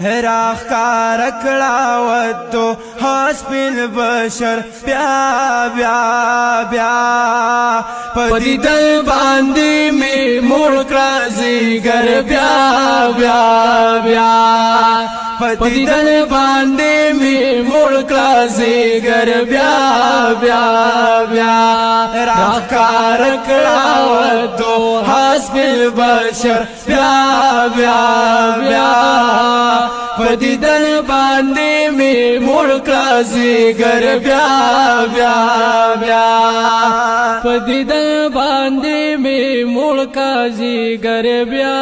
راخ کار کړه ودو حسبل بشر بیا بیا بیا پدی دل باندې می مړ کړه زیګر بیا بیا بیا پدی دل باندې می مړ کړه زیګر بیا بیا بیا راخ کار کړه ودو حسبل بشر بیا بیا بیا پدی دل باندې می مړ کړه زیګر بیا بیا بیا پدی دل باندې می مړ کړه زیګر بیا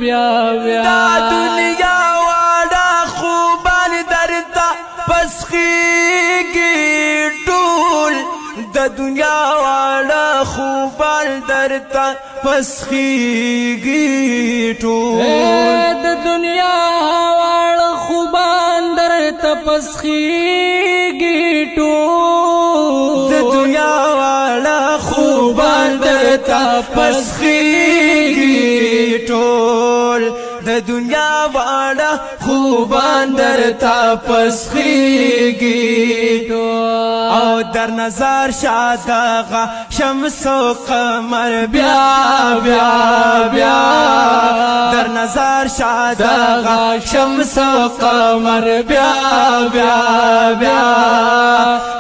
بیا بیا دا دنیا واړه خوبان درته پسخیږي ټول د دنیا واړه خوبان درته پسخیږي ټول د دنیا واړه خوبان درته پسخیږي ټول د دنیا واړه خوبان درته پسخیږي ټول د دنیا واړه خوبان درته پسخیږي ټول او در نظر شادغه شمس و قمر بیا بیا بیا در نظر شادغه شمس و قمر بیا بیا بیا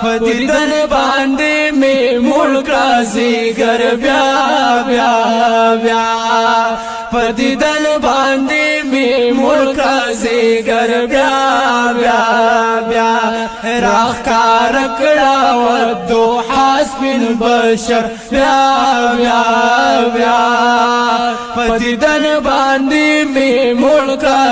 پدی دل باندې می مړ کړه زیګر بیا بیا بیا پدی دل باندې می مړ کړه زیګر بیا بیا بیا راخ کار کړه ودو حسبل بشر بیا بیا بیا پدی دل باندې می مړ کړه